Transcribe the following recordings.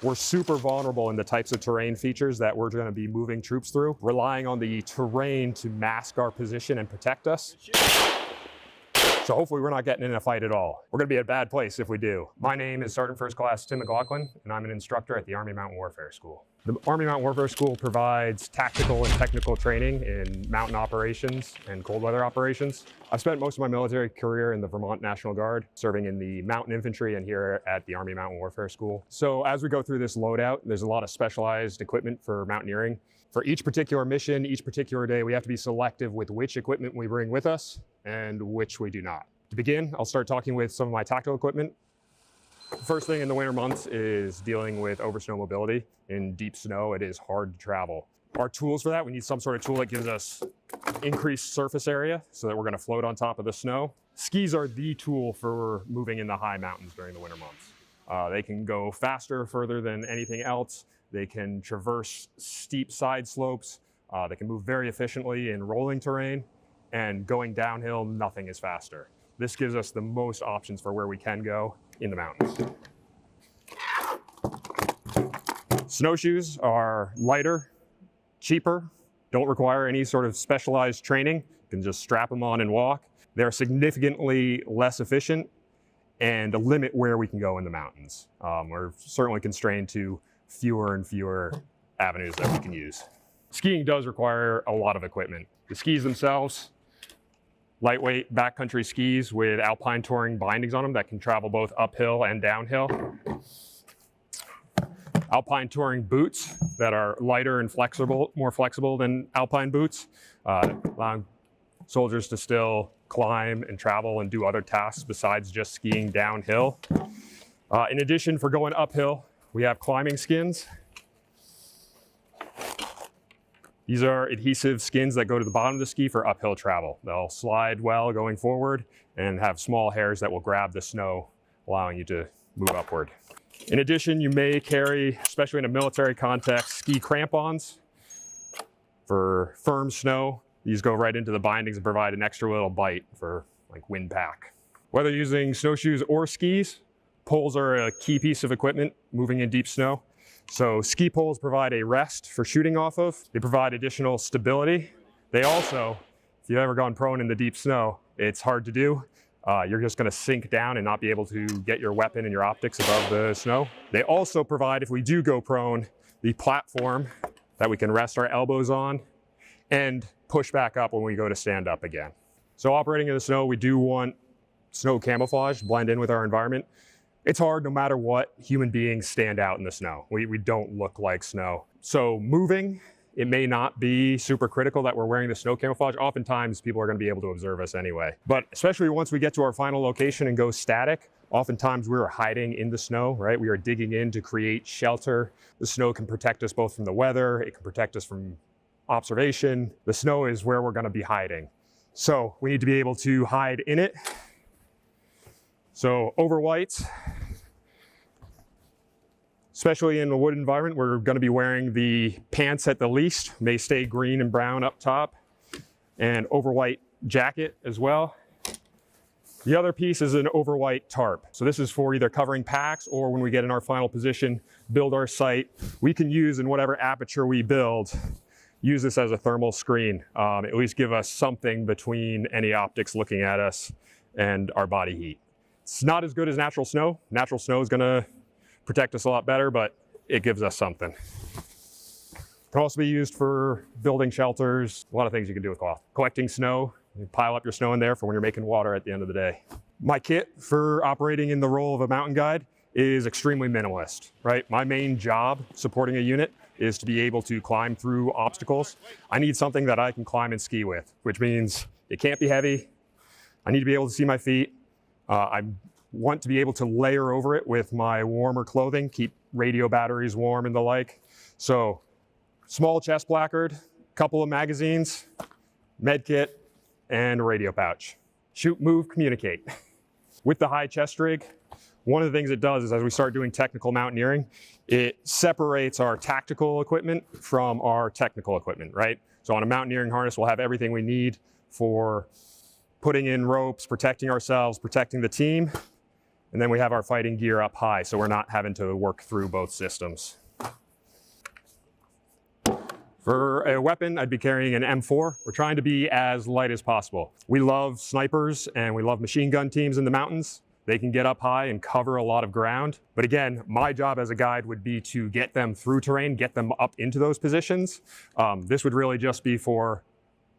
We're super vulnerable in the types of terrain features that we're going to be moving troops through, relying on the terrain to mask our position and protect us. So hopefully we're not getting in a fight at all. We're going to be at a bad place if we do. My name is Sergeant First Class Tim McLaughlin, and I'm an instructor at the Army Mountain Warfare School. The Army Mountain Warfare School provides tactical and technical training in mountain operations and cold weather operations. I've spent most of my military career in the Vermont National Guard, serving in the mountain infantry and here at the Army Mountain Warfare School. So as we go through this loadout, there's a lot of specialized equipment for mountaineering. For each particular mission, each particular day, we have to be selective with which equipment we bring with us and which we do not. To begin, I'll start talking with some of my tactical equipment. First thing in the winter months is dealing with oversnow mobility. In deep snow, it is hard to travel. Our tools for that, we need some sort of tool that gives us increased surface area so that we're going to float on top of the snow. Skis are the tool for moving in the high mountains during the winter months. They can go faster, further than anything else. They can traverse steep side slopes. They can move very efficiently in rolling terrain, and going downhill, nothing is faster. This gives us the most options for where we can go in the mountains. Snowshoes are lighter, cheaper, don't require any sort of specialized training. You can just strap them on and walk. They're significantly less efficient and limit where we can go in the mountains. We're certainly constrained to fewer and fewer avenues that we can use. Skiing does require a lot of equipment. The skis themselves, lightweight backcountry skis with alpine touring bindings on them that can travel both uphill and downhill. Alpine touring boots that are lighter and flexible, more flexible than alpine boots, allowing soldiers to still climb and travel and do other tasks besides just skiing downhill. In addition, for going uphill, we have climbing skins. These are adhesive skins that go to the bottom of the ski for uphill travel. They'll slide well going forward and have small hairs that will grab the snow, allowing you to move upward. In addition, you may carry, especially in a military context, ski crampons for firm snow. These go right into the bindings and provide an extra little bite for like wind pack. Whether using snowshoes or skis, poles are a key piece of equipment moving in deep snow. So ski poles provide a rest for shooting off of. They provide additional stability. They also, if you've ever gone prone in the deep snow, it's hard to do. You're just going to sink down and not be able to get your weapon and your optics above the snow. They also provide, if we do go prone, the platform that we can rest our elbows on and push back up when we go to stand up again. So operating in the snow, we do want snow camouflage, blend in with our environment. It's hard no matter what. Human beings stand out in the snow. We don't look like snow. So moving, it may not be super critical that we're wearing the snow camouflage. Oftentimes people are going to be able to observe us anyway. But especially once we get to our final location and go static, oftentimes we're hiding in the snow, right? We are digging in to create shelter. The snow can protect us both from the weather. It can protect us from observation. The snow is where we're going to be hiding. So we need to be able to hide in it. So over whites, especially in a wood environment, we're going to be wearing the pants at the least, may stay green and brown up top, and over white jacket as well. The other piece is an over white tarp. So this is for either covering packs or when we get in our final position, build our sight. We can use in whatever aperture we build, use this as a thermal screen, at least give us something between any optics looking at us and our body heat. It's not as good as natural snow. Natural snow is going to protect us a lot better, but it gives us something. It can also be used for building shelters, a lot of things you can do with cloth. Collecting snow, you pile up your snow in there for when you're making water at the end of the day. My kit for operating in the role of a mountain guide is extremely minimalist, right? My main job supporting a unit is to be able to climb through obstacles. I need something that I can climb and ski with, which means it can't be heavy. I need to be able to see my feet. I want to be able to layer over it with my warmer clothing, keep radio batteries warm and the like. So small chest placard, couple of magazines, med kit, and a radio pouch. Shoot, move, communicate. With the high chest rig, one of the things it does is as we start doing technical mountaineering, it separates our tactical equipment from our technical equipment, right? So on a mountaineering harness, we'll have everything we need for putting in ropes, protecting ourselves, protecting the team. And then we have our fighting gear up high, so we're not having to work through both systems. For a weapon, I'd be carrying an M4. We're trying to be as light as possible. We love snipers and we love machine gun teams in the mountains. They can get up high and cover a lot of ground. But again, my job as a guide would be to get them through terrain, get them up into those positions. This would really just be for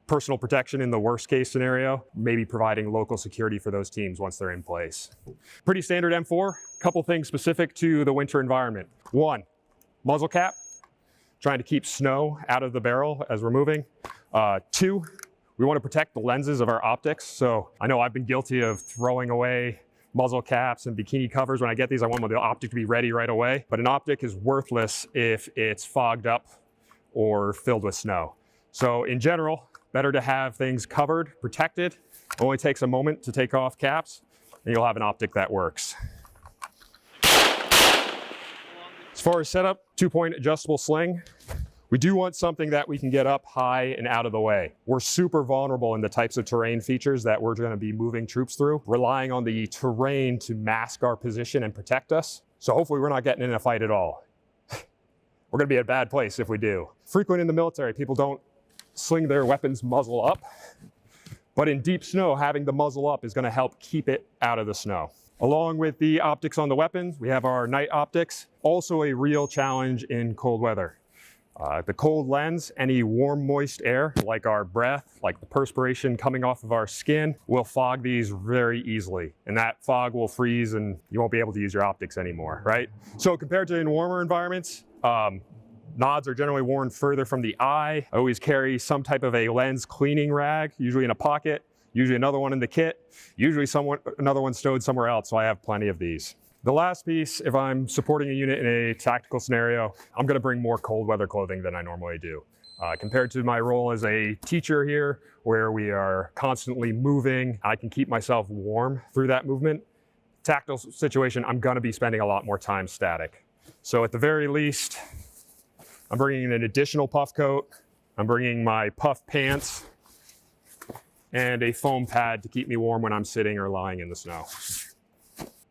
personal protection in the worst case scenario, maybe providing local security for those teams once they're in place. Pretty standard M4, couple things specific to the winter environment. One, muzzle cap, trying to keep snow out of the barrel as we're moving. Two, we want to protect the lenses of our optics. So I know I've been guilty of throwing away muzzle caps and bikini covers. When I get these, I want the optic to be ready right away. But an optic is worthless if it's fogged up or filled with snow. So in general, better to have things covered, protected. It only takes a moment to take off caps, and you'll have an optic that works. As far as setup, 2-point adjustable sling. We do want something that we can get up high and out of the way. We're super vulnerable in the types of terrain features that we're going to be moving troops through, relying on the terrain to mask our position and protect us. So hopefully we're not getting in a fight at all. We're going to be at a bad place if we do. Frequent in the military, people don't sling their weapons muzzle up, but in deep snow, having the muzzle up is going to help keep it out of the snow. Along with the optics on the weapons, we have our night optics, also a real challenge in cold weather. The cold lens, any warm, moist air, like our breath, like the perspiration coming off of our skin, will fog these very easily. And that fog will freeze and you won't be able to use your optics anymore, right? So compared to in warmer environments, nods are generally worn further from the eye. I always carry some type of a lens cleaning rag, usually in a pocket, usually another one in the kit, usually another one stowed somewhere else, so I have plenty of these. The last piece, if I'm supporting a unit in a tactical scenario, I'm going to bring more cold weather clothing than I normally do. Compared to my role as a teacher here, where we are constantly moving, I can keep myself warm through that movement. Tactical situation, I'm going to be spending a lot more time static. So at the very least, I'm bringing an additional puff coat, I'm bringing my puff pants, and a foam pad to keep me warm when I'm sitting or lying in the snow.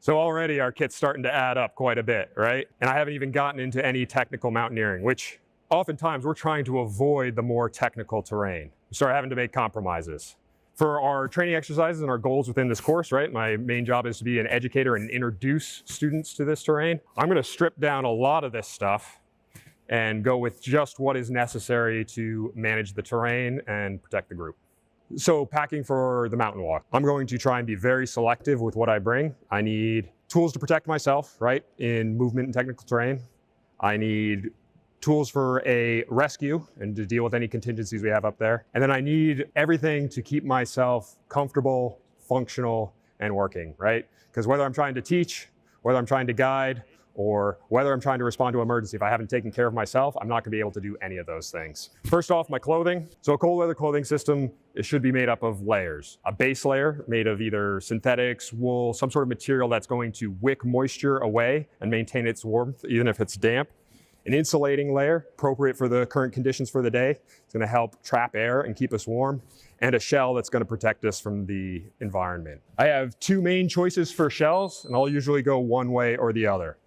So already our kit's starting to add up quite a bit, right? And I haven't even gotten into any technical mountaineering, which oftentimes we're trying to avoid the more technical terrain. We start having to make compromises. For our training exercises and our goals within this course, right? My main job is to be an educator and introduce students to this terrain. I'm gonna strip down a lot of this stuff and go with just what is necessary to manage the terrain and protect the group. So packing for the mountain walk, I'm going to try and be very selective with what I bring. I need tools to protect myself, right, in movement and technical terrain. I need tools for a rescue and to deal with any contingencies we have up there. And then I need everything to keep myself comfortable, functional, and working, right? Because whether I'm trying to teach, whether I'm trying to guide, or whether I'm trying to respond to an emergency, if I haven't taken care of myself, I'm not gonna be able to do any of those things. First off, my clothing. So a cold weather clothing system, it should be made up of layers. A base layer made of either synthetics, wool, some sort of material that's going to wick moisture away and maintain its warmth, even if it's damp. An insulating layer, appropriate for the current conditions for the day. It's gonna help trap air and keep us warm. And a shell that's gonna protect us from the environment. I have two main choices for shells, and I'll usually go one way or the other.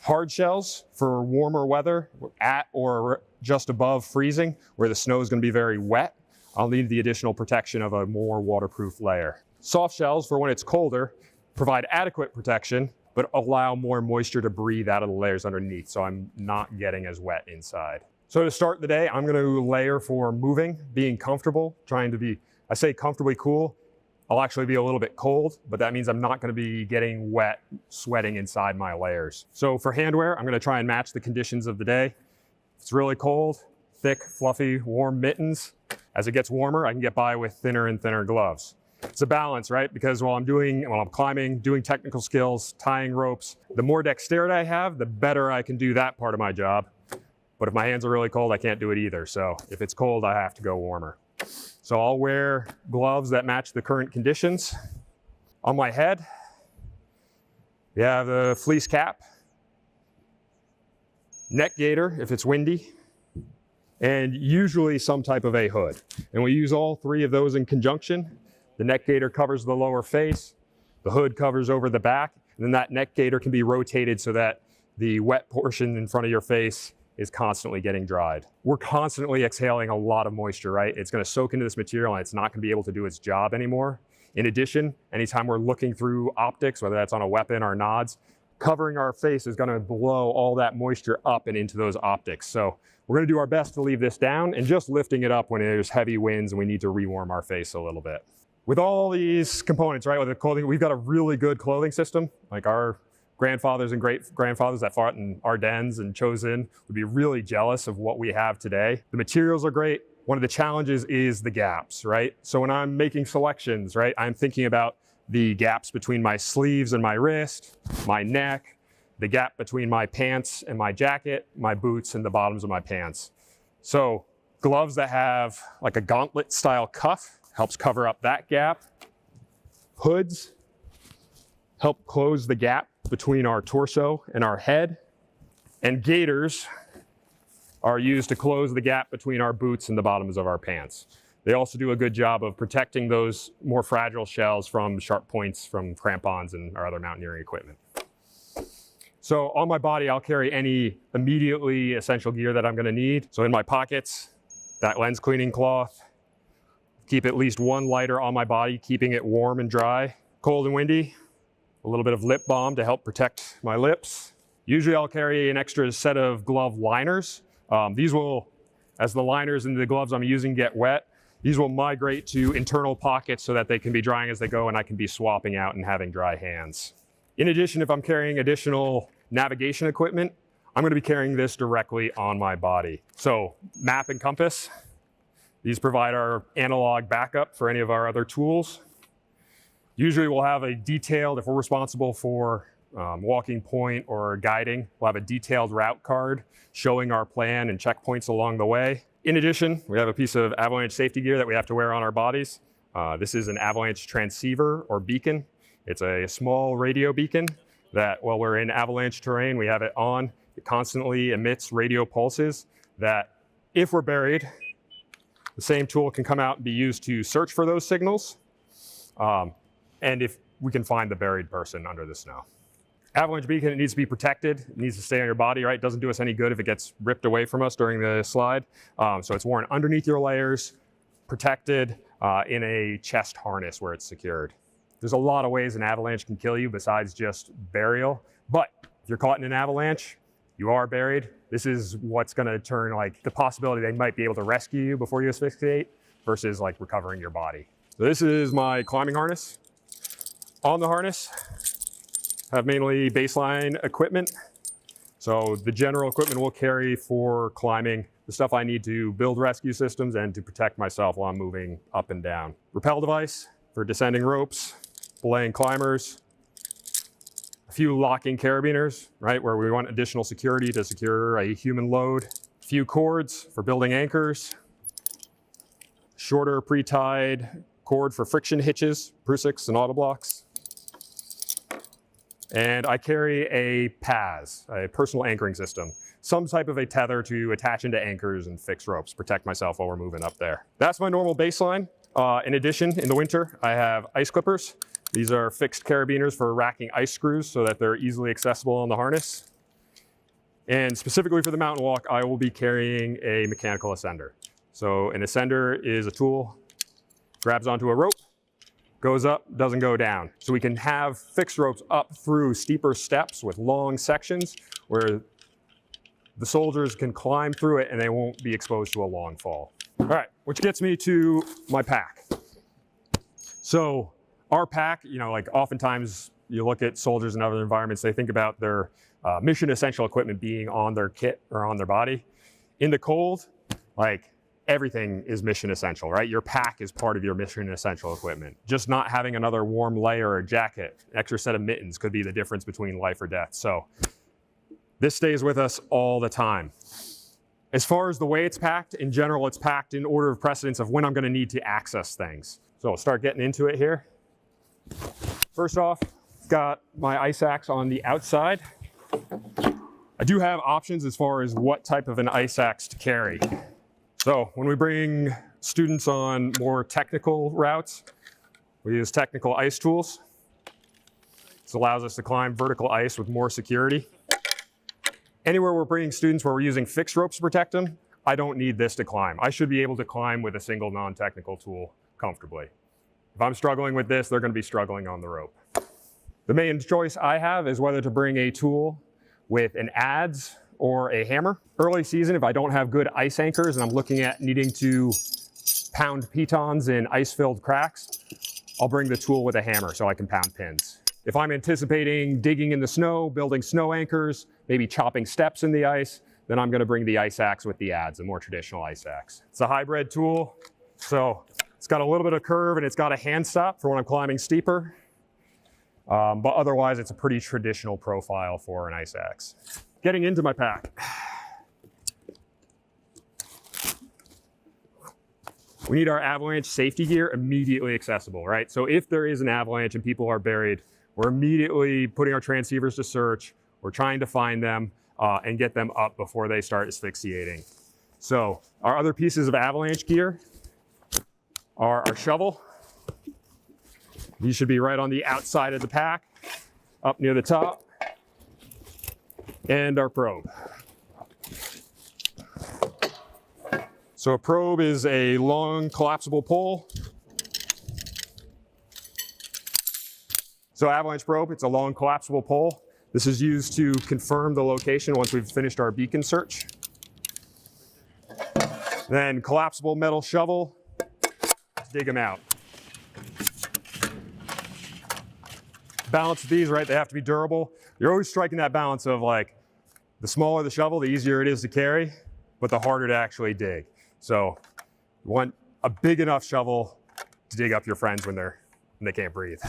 Hard shells for warmer weather, at or just above freezing, where the snow is going to be very wet. I'll need the additional protection of a more waterproof layer. Soft shells for when it's colder provide adequate protection, but allow more moisture to breathe out of the layers underneath, so I'm not getting as wet inside. So to start the day, I'm going to layer for moving, being comfortable, trying to be, I say comfortably cool. I'll actually be a little bit cold, but that means I'm not going to be getting wet, sweating inside my layers. So for handwear, I'm going to try and match the conditions of the day. If it's really cold, thick, fluffy, warm mittens. As it gets warmer, I can get by with thinner and thinner gloves. It's a balance, right? Because while I'm climbing, doing technical skills, tying ropes, the more dexterity I have, the better I can do that part of my job. But if my hands are really cold, I can't do it either. So if it's cold, I have to go warmer. So I'll wear gloves that match the current conditions. On my head, we have the fleece cap, neck gaiter if it's windy, and usually some type of a hood. And we use all three of those in conjunction. The neck gaiter covers the lower face, the hood covers over the back, And then that neck gaiter can be rotated so that the wet portion in front of your face is constantly getting dried. We're constantly exhaling a lot of moisture, right? It's gonna soak into this material and it's not gonna be able to do its job anymore. In addition, anytime we're looking through optics, whether that's on a weapon or nods, covering our face is gonna blow all that moisture up and into those optics. So we're gonna do our best to leave this down and just lifting it up when there's heavy winds and we need to rewarm our face a little bit. With all these components, right, with the clothing, we've got a really good clothing system. Like our grandfathers and great-grandfathers that fought in Ardennes and Chosin would be really jealous of what we have today. The materials are great. One of the challenges is the gaps, right? So when I'm making selections, right, I'm thinking about the gaps between my sleeves and my wrist, my neck, the gap between my pants and my jacket, my boots and the bottoms of my pants. So gloves that have like a gauntlet style cuff helps cover up that gap. Hoods help close the gap between our torso and our head. And gaiters are used to close the gap between our boots and the bottoms of our pants. They also do a good job of protecting those more fragile shells from sharp points from crampons and our other mountaineering equipment. So on my body, I'll carry any immediately essential gear that I'm gonna need. So in my pockets, that lens cleaning cloth, keep at least one lighter on my body, keeping it warm and dry. Cold and windy, a little bit of lip balm to help protect my lips. Usually I'll carry an extra set of glove liners. These will, as the liners and the gloves I'm using get wet, these will migrate to internal pockets so that they can be drying as they go and I can be swapping out and having dry hands. In addition, if I'm carrying additional navigation equipment, I'm gonna be carrying this directly on my body. So map and compass, these provide our analog backup for any of our other tools. Usually we'll have a detailed, if we're responsible for walking point or guiding, we'll have a detailed route card showing our plan and checkpoints along the way. In addition, we have a piece of avalanche safety gear that we have to wear on our bodies. This is an avalanche transceiver or beacon. It's a small radio beacon that while we're in avalanche terrain, we have it on. It constantly emits radio pulses that if we're buried, the same tool can come out and be used to search for those signals. And if we can find the buried person under the snow. Avalanche beacon, it needs to be protected. It needs to stay on your body, right? It doesn't do us any good if it gets ripped away from us during the slide. So it's worn underneath your layers, protected in a chest harness where it's secured. There's a lot of ways an avalanche can kill you besides just burial. But if you're caught in an avalanche, you are buried. This is what's gonna turn like the possibility they might be able to rescue you before you asphyxiate versus like recovering your body. So this is my climbing harness. On the harness, I have mainly baseline equipment. So the general equipment we'll carry for climbing, the stuff I need to build rescue systems and to protect myself while I'm moving up and down. Rappel device for descending ropes, belaying climbers, a few locking carabiners, right, where we want additional security to secure a human load, a few cords for building anchors, shorter pre-tied cord for friction hitches, Prusix and auto blocks. And I carry a PAS, a personal anchoring system, some type of a tether to attach into anchors and fix ropes, protect myself while we're moving up there. That's my normal baseline. In addition, in the winter, I have ice clippers. These are fixed carabiners for racking ice screws so that they're easily accessible on the harness. And specifically for the mountain walk, I will be carrying a mechanical ascender. So an ascender is a tool, grabs onto a rope, goes up, doesn't go down. So we can have fixed ropes up through steeper steps with long sections where the soldiers can climb through it and they won't be exposed to a long fall. All right, which gets me to my pack. So our pack, you know, like oftentimes you look at soldiers in other environments, they think about their mission essential equipment being on their kit or on their body. In the cold, like everything is mission essential, right? Your pack is part of your mission essential equipment. Just not having another warm layer or jacket, extra set of mittens could be the difference between life or death. So this stays with us all the time. As far as the way it's packed, in general, it's packed in order of precedence of when I'm gonna need to access things. So I'll start getting into it here. First off, got my ice axe on the outside. I do have options as far as what type of an ice axe to carry. So when we bring students on more technical routes, we use technical ice tools. This allows us to climb vertical ice with more security. Anywhere we're bringing students where we're using fixed ropes to protect them, I don't need this to climb. I should be able to climb with a single non-technical tool comfortably. If I'm struggling with this, they're going to be struggling on the rope. The main choice I have is whether to bring a tool with an adze or a hammer. Early season, if I don't have good ice anchors and I'm looking at needing to pound pitons in ice-filled cracks, I'll bring the tool with a hammer so I can pound pins. If I'm anticipating digging in the snow, building snow anchors, maybe chopping steps in the ice, then I'm going to bring the ice axe with the adze, a more traditional ice axe. It's a hybrid tool, so it's got a little bit of curve and it's got a hand stop for when I'm climbing steeper. But otherwise, it's a pretty traditional profile for an ice axe. Getting into my pack. We need our avalanche safety gear immediately accessible, right? So if there is an avalanche and people are buried, we're immediately putting our transceivers to search. We're trying to find them and get them up before they start asphyxiating. So our other pieces of avalanche gear are our shovel. These should be right on the outside of the pack, up near the top, and our probe. So a probe is a long collapsible pole. So avalanche probe, it's a long collapsible pole. This is used to confirm the location once we've finished our beacon search. Then collapsible metal shovel, let's dig them out. Balance of these, right, they have to be durable. You're always striking that balance of like, the smaller the shovel, the easier it is to carry, but the harder to actually dig. So you want a big enough shovel to dig up your friends when they can't breathe.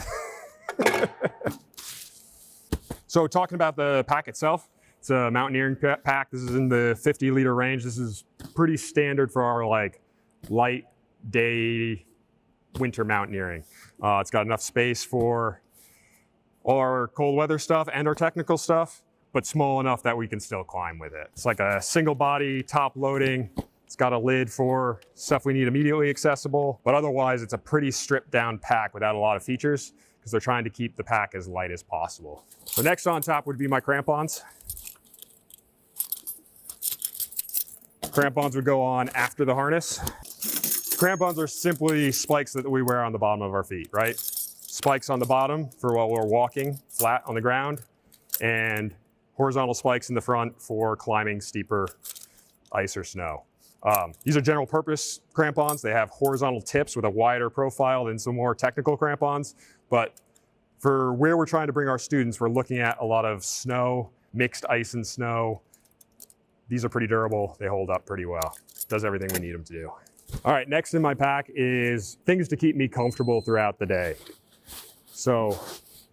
So talking about the pack itself, it's a mountaineering pack. This is in the 50-liter range. This is pretty standard for our like light day winter mountaineering. It's got enough space for all our cold weather stuff and our technical stuff, but small enough that we can still climb with it. It's like a single body top loading. It's got a lid for stuff we need immediately accessible, but otherwise it's a pretty stripped down pack without a lot of features because they're trying to keep the pack as light as possible. So next on top would be my crampons. Crampons would go on after the harness. Crampons are simply spikes that we wear on the bottom of our feet, right? Spikes on the bottom for while we're walking flat on the ground, and horizontal spikes in the front for climbing steeper ice or snow. These are general purpose crampons. They have horizontal tips with a wider profile than some more technical crampons. But for where we're trying to bring our students, we're looking at a lot of snow, mixed ice and snow. These are pretty durable. They hold up pretty well. Does everything we need them to do. All right, next in my pack is things to keep me comfortable throughout the day. So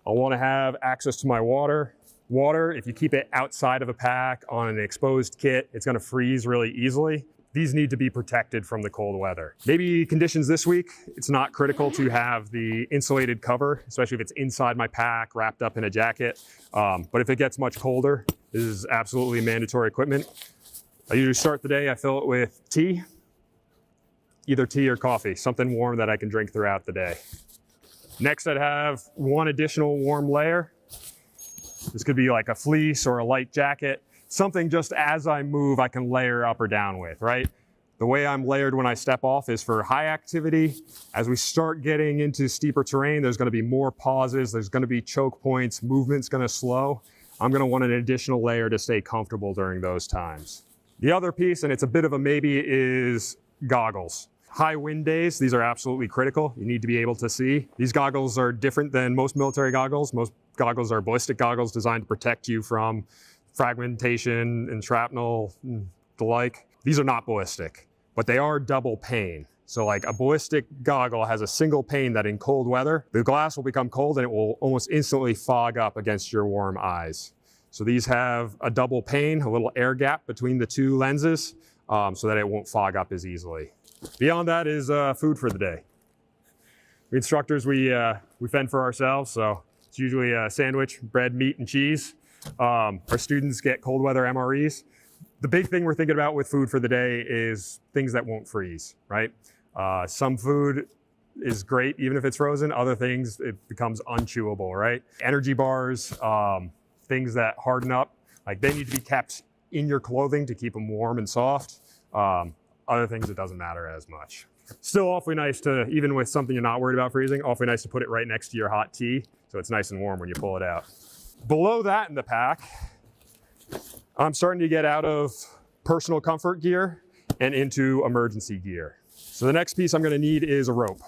I want to have access to my water. Water, if you keep it outside of a pack on an exposed kit, it's going to freeze really easily. These need to be protected from the cold weather. Maybe conditions this week, it's not critical to have the insulated cover, especially if it's inside my pack, wrapped up in a jacket. But if it gets much colder, this is absolutely mandatory equipment. I usually start the day, I fill it with tea, either tea or coffee, something warm that I can drink throughout the day. Next, I'd have one additional warm layer. This could be like a fleece or a light jacket. Something just as I move, I can layer up or down with, right? The way I'm layered when I step off is for high activity. As we start getting into steeper terrain, there's going to be more pauses. There's going to be choke points. Movement's going to slow. I'm going to want an additional layer to stay comfortable during those times. The other piece, and it's a bit of a maybe, is goggles. High wind days, these are absolutely critical. You need to be able to see. These goggles are different than most military goggles. Most goggles are ballistic goggles designed to protect you from fragmentation and shrapnel and the like. These are not ballistic, but they are double pane. So like a ballistic goggle has a single pane that in cold weather, the glass will become cold and it will almost instantly fog up against your warm eyes. So these have a double pane, a little air gap between the two lenses so that it won't fog up as easily. Beyond that is food for the day. We instructors, we fend for ourselves, so it's usually a sandwich, bread, meat, and cheese. Our students get cold weather MREs. The big thing we're thinking about with food for the day is things that won't freeze, right? Some food is great, even if it's frozen. Other things, it becomes unchewable, right? Energy bars, things that harden up, like they need to be kept in your clothing to keep them warm and soft. Other things, it doesn't matter as much. Still awfully nice to, even with something you're not worried about freezing, awfully nice to put it right next to your hot tea, so it's nice and warm when you pull it out. Below that in the pack, I'm starting to get out of personal comfort gear and into emergency gear. So the next piece I'm going to need is a rope.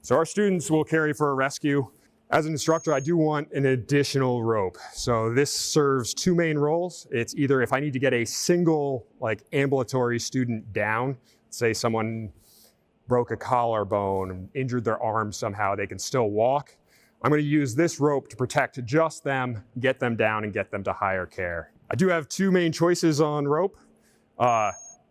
So our students will carry for a rescue. As an instructor, I do want an additional rope. So this serves two main roles. It's either if I need to get a single like ambulatory student down, say someone broke a collarbone, injured their arm somehow, they can still walk. I'm going to use this rope to protect just them, get them down, and get them to higher care. I do have two main choices on rope.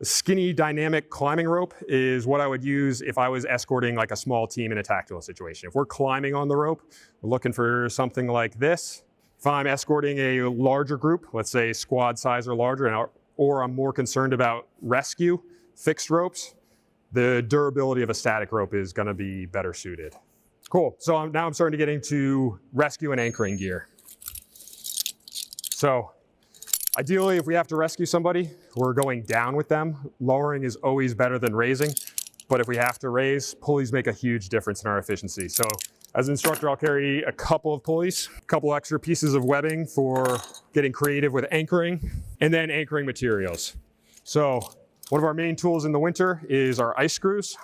Skinny dynamic climbing rope is what I would use if I was escorting like a small team in a tactical situation. If we're climbing on the rope, we're looking for something like this. If I'm escorting a larger group, let's say squad size or larger, or I'm more concerned about rescue, fixed ropes, the durability of a static rope is going to be better suited. Cool, so now I'm starting to get into rescue and anchoring gear. So ideally, if we have to rescue somebody, we're going down with them. Lowering is always better than raising, but if we have to raise, pulleys make a huge difference in our efficiency. So as an instructor, I'll carry a couple of pulleys, a couple extra pieces of webbing for getting creative with anchoring, and then anchoring materials. So one of our main tools in the winter is our ice screws.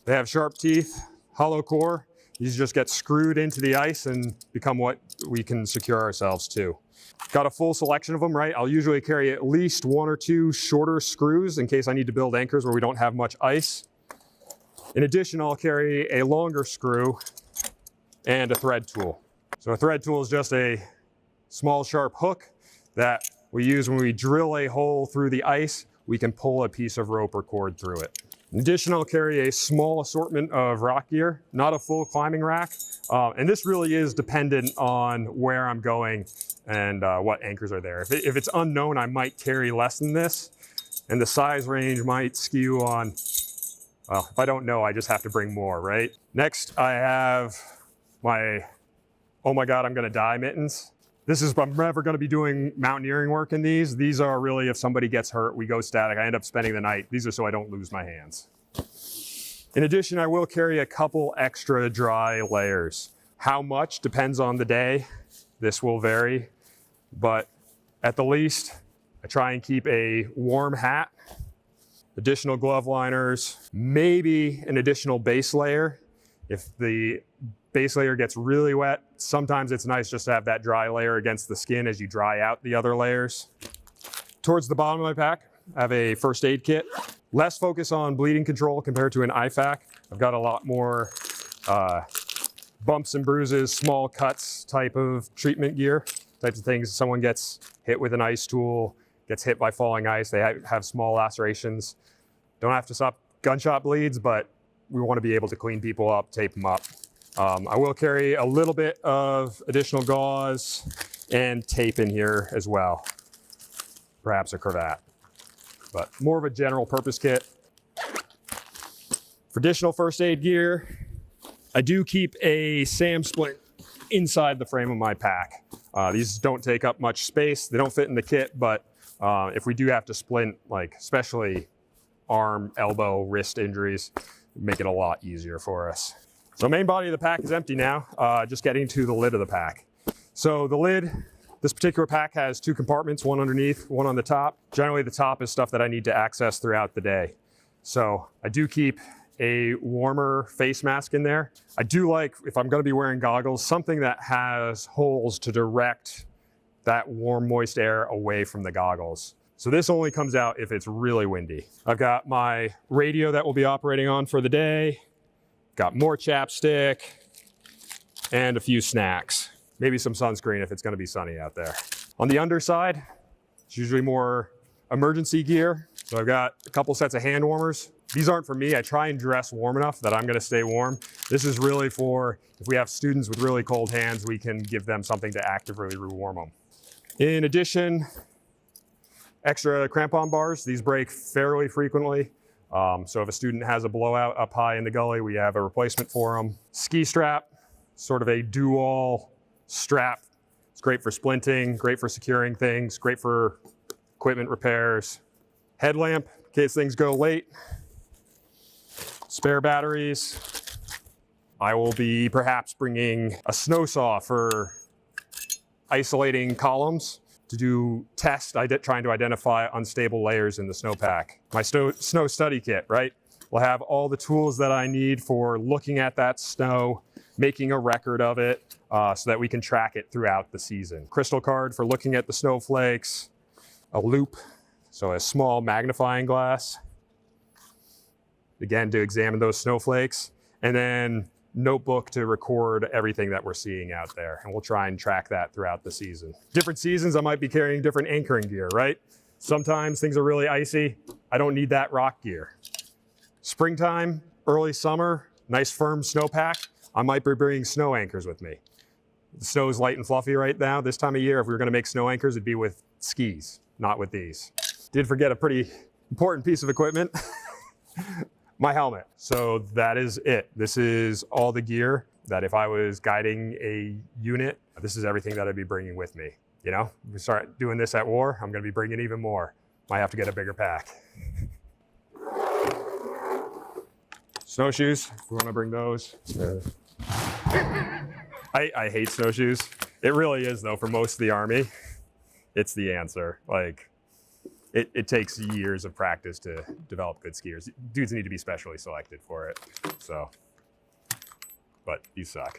They have sharp teeth, hollow core. These just get screwed into the ice and become what we can secure ourselves to. Got a full selection of them, right? I'll usually carry at least one or two shorter screws in case I need to build anchors where we don't have much ice. In addition, I'll carry a longer screw and a thread tool. So a thread tool is just a small sharp hook that we use when we drill a hole through the ice. We can pull a piece of rope or cord through it. In addition, I'll carry a small assortment of rock gear, not a full climbing rack. And this really is dependent on where I'm going and what anchors are there. If it's unknown, I might carry less than this, and the size range might skew on, well, if I don't know, I just have to bring more, right? Next, I have my, oh my God, I'm gonna die mittens. I'm never gonna be doing mountaineering work in these. These are really, if somebody gets hurt, we go static, I end up spending the night. These are so I don't lose my hands. In addition, I will carry a couple extra dry layers. How much depends on the day. This will vary, but at the least, I try and keep a warm hat, additional glove liners, maybe an additional base layer. If the base layer gets really wet, sometimes it's nice just to have that dry layer against the skin as you dry out the other layers. Towards the bottom of my pack, I have a first aid kit. Less focus on bleeding control compared to an IFAK. I've got a lot more bumps and bruises, small cuts type of treatment gear, types of things. Someone gets hit with an ice tool, gets hit by falling ice, they have small lacerations. Don't have to stop gunshot bleeds, but we want to be able to clean people up, tape them up. I will carry a little bit of additional gauze and tape in here as well, perhaps a cravat, but more of a general purpose kit. For additional first aid gear, I do keep a SAM splint inside the frame of my pack. These don't take up much space. They don't fit in the kit, but if we do have to splint, like especially arm, elbow, wrist injuries, make it a lot easier for us. So main body of the pack is empty now, just getting to the lid of the pack. So the lid, this particular pack has two compartments, one underneath, one on the top. Generally the top is stuff that I need to access throughout the day. So I do keep a warmer face mask in there. I do like, if I'm gonna be wearing goggles, something that has holes to direct that warm, moist air away from the goggles. So this only comes out if it's really windy. I've got my radio that we'll be operating on for the day, got more chapstick, and a few snacks. Maybe some sunscreen if it's gonna be sunny out there. On the underside, it's usually more emergency gear. So I've got a couple sets of hand warmers. These aren't for me. I try and dress warm enough that I'm gonna stay warm. This is really for, if we have students with really cold hands, we can give them something to actively rewarm them. In addition, extra crampon bars. These break fairly frequently. So if a student has a blowout up high in the gully, we have a replacement for them. Ski strap, sort of a do-all strap. It's great for splinting, great for securing things, great for equipment repairs. Headlamp, in case things go late. Spare batteries. I will be perhaps bringing a snow saw for isolating columns to do tests, trying to identify unstable layers in the snowpack. My snow study kit, right? Will have all the tools that I need for looking at that snow, making a record of it, so that we can track it throughout the season. Crystal card for looking at the snowflakes, a loop, so a small magnifying glass, again, to examine those snowflakes, and then notebook to record everything that we're seeing out there. And we'll try and track that throughout the season. Different seasons, I might be carrying different anchoring gear, right? Sometimes things are really icy. I don't need that rock gear. Springtime, early summer, nice firm snowpack. I might be bringing snow anchors with me. The snow is light and fluffy right now. This time of year, if we were gonna make snow anchors, it'd be with skis, not with these. Did forget a pretty important piece of equipment. My helmet. So that is it. This is all the gear that if I was guiding a unit, this is everything that I'd be bringing with me. You know, if we start doing this at war, I'm gonna be bringing even more. Might have to get a bigger pack. Snowshoes, if we wanna bring those. I hate snowshoes. It really is though, for most of the Army, it's the answer. Like, it takes years of practice to develop good skiers. Dudes need to be specially selected for it, so. But you suck.